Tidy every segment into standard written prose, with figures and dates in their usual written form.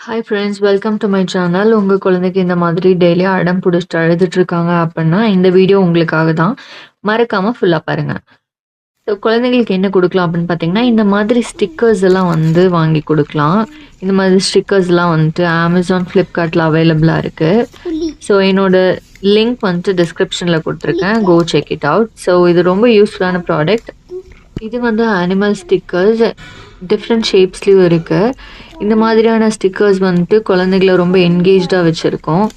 Hi friends, welcome to my channel. உங்கள் குழந்தைக்கு இந்த மாதிரி டெய்லி அடம் பிடிச்சிட்டு அழுதுட்டு இருக்காங்க அப்படின்னா இந்த வீடியோ உங்களுக்காக தான். மறக்காமல் ஃபுல்லாக பாருங்கள். ஸோ குழந்தைங்களுக்கு என்ன கொடுக்கலாம் அப்படின்னு பார்த்தீங்கன்னா, இந்த மாதிரி ஸ்டிக்கர்ஸ் எல்லாம் வந்து வாங்கி கொடுக்கலாம். இந்த மாதிரி ஸ்டிக்கர்ஸ்லாம் வந்துட்டு அமேசான், ஃப்ளிப்கார்ட்டில் அவைலபிளாக இருக்குது. ஸோ என்னோட லிங்க் வந்துட்டு டிஸ்கிரிப்ஷனில் கொடுத்துருக்கேன். Go check it out. So இது ரொம்ப யூஸ்ஃபுல்லான ப்ராடக்ட். இது வந்து அனிமல் ஸ்டிக்கர்ஸ் டிஃப்ரெண்ட் ஷேப்ஸ்லேயும் இருக்குது. இந்த மாதிரியான ஸ்டிக்கர்ஸ் வந்துட்டு குழந்தைகள ரொம்ப என்கேஜ்டாக வச்சுருக்கோம்.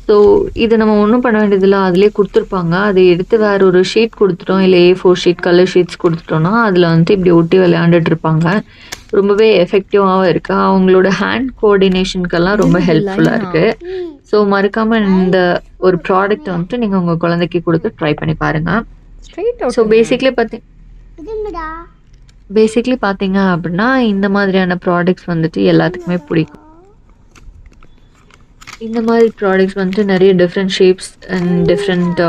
ஸோ இது நம்ம ஒன்றும் பண்ண வேண்டியதில்லை, அதிலே கொடுத்துருப்பாங்க. அதை எடுத்து வேற ஒரு ஷீட் கொடுத்துட்டோம், இல்லை A4 ஷீட் கலர் ஷீட்ஸ் கொடுத்துட்டோம்னா அதில் வந்துட்டு இப்படி ஒட்டி விளையாண்டுட்டு இருப்பாங்க. ரொம்பவே எஃபெக்டிவாகவும் இருக்குது. அவங்களோட ஹேண்ட் கோஆர்டினேஷனுக்கெல்லாம் ரொம்ப ஹெல்ப்ஃபுல்லாக இருக்குது. ஸோ மறக்காமல் இந்த ஒரு ப்ராடக்ட் வந்துட்டு நீங்கள் உங்கள் குழந்தைக்கு கொடுத்து ட்ரை பண்ணி பாருங்கள். ஸோ பேசிக்லி பார்த்தீங்க அப்படின்னா இந்த மாதிரியான ப்ராடக்ட்ஸ் வந்துட்டு எல்லாத்துக்குமே பிடிக்கும். இந்த மாதிரி ப்ராடக்ட்ஸ் வந்துட்டு நிறைய டிஃப்ரெண்ட் ஷேப்ஸ் அண்ட் டிஃப்ரெண்ட்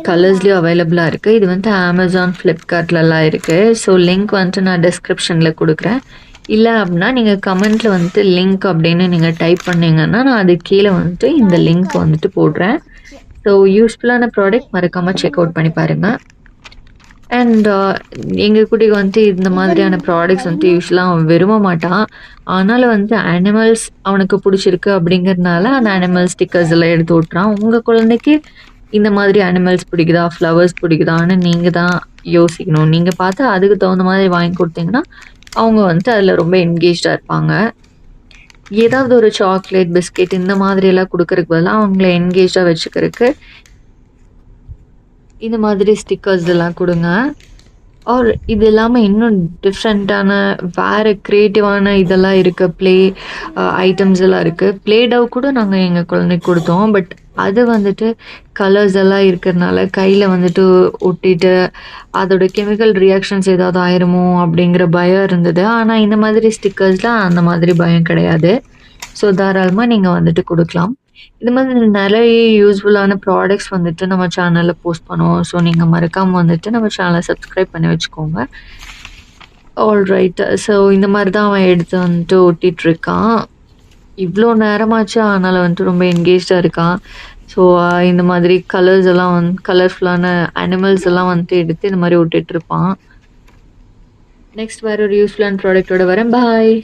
கலர்ஸ்லேயும் அவைலபிளாக இருக்குது. இது வந்துட்டு அமேசான், ஃப்ளிப்கார்ட்லலாம் இருக்குது. ஸோ லிங்க் வந்துட்டு நான் டிஸ்கிரிப்ஷனில் கொடுக்குறேன். இல்லை அப்படின்னா நீங்கள் கமெண்ட்டில் வந்துட்டு லிங்க் அப்படின்னு நீங்கள் டைப் பண்ணிங்கன்னா நான் அது கீழே வந்துட்டு இந்த லிங்க் வந்துட்டு போடுறேன். ஸோ யூஸ்ஃபுல்லான ப்ராடக்ட் மறக்காமல் செக் அவுட் பண்ணி பாருங்கள். அண்ட் எங்கள் குட்டிக்கு வந்துட்டு இந்த மாதிரியான ப்ராடக்ட்ஸ் வந்துட்டு யூஸ்வலாக அவன் விரும்ப மாட்டான். ஆனாலும் வந்துட்டு அனிமல்ஸ் அவனுக்கு பிடிச்சிருக்கு அப்படிங்கிறதுனால அந்த அனிமல் ஸ்டிக்கர்ஸ் எல்லாம் எடுத்து விட்றான். உங்கள் குழந்தைக்கு இந்த மாதிரி அனிமல்ஸ் பிடிக்குதா, ஃப்ளவர்ஸ் பிடிக்குதான்னு நீங்கள் தான் யோசிக்கணும். நீங்கள் பார்த்து அதுக்கு தகுந்த மாதிரி வாங்கி கொடுத்தீங்கன்னா அவங்க வந்துட்டு அதில் ரொம்ப என்கேஜாக இருப்பாங்க. ஏதாவது ஒரு சாக்லேட், பிஸ்கெட் இந்த மாதிரியெல்லாம் கொடுக்கறதுக்கு பதிலாக அவங்கள என்கேஜாக வச்சுக்கிறதுக்கு இந்த மாதிரி ஸ்டிக்கர்ஸ் எல்லாம் கொடுங்க. ஆர் இது இல்லாமல் இன்னும் டிஃப்ரெண்ட்டான வேறு க்ரியேட்டிவான இதெல்லாம் இருக்குது. ஐட்டம்ஸ் எல்லாம் இருக்குது. டவ் கூட நாங்கள் எங்கள் குழந்தைக்கு கொடுத்தோம். பட் அது வந்துட்டு கலர்ஸ் எல்லாம் இருக்கிறதுனால கையில் வந்துட்டு ஒட்டிட்டு அதோட கெமிக்கல் ரியாக்ஷன்ஸ் ஏதாவது ஆயிருமோ அப்படிங்கிற பயம் இருந்தது. ஆனால் இந்த மாதிரி ஸ்டிக்கர்ஸ்லாம் அந்த மாதிரி பயம் கிடையாது. ஸோ தாராளமாக நீங்கள் வந்துட்டு கொடுக்கலாம். இது மாதிரி நிறைய யூஸ்ஃபுல்லான ப்ராடக்ட்ஸ் வந்துட்டு நம்ம சேனலில் போஸ்ட் பண்ணுவோம். ஸோ நீங்கள் மறக்காமல் வந்துட்டு நம்ம சேனலை சப்ஸ்கிரைப் பண்ணி வச்சுக்கோங்க. ஆல்ரைட். ஸோ இந்த மாதிரி தான் அவன் எடுத்து வந்துட்டு ஒட்டிகிட்ருக்கான். இவ்வளோ நேரமாச்சு அதனால் வந்துட்டு ரொம்ப என்கேஜாக இருக்கான். ஸோ இந்த மாதிரி கலர்ஸ் எல்லாம் கலர்ஃபுல்லான அனிமல்ஸ் எல்லாம் வந்துட்டு எடுத்து இந்த மாதிரி ஒட்டிகிட்ருப்பான். நெக்ஸ்ட் வேறு ஒரு யூஸ்ஃபுல்லான ப்ராடக்டோட வரேன். பாய்.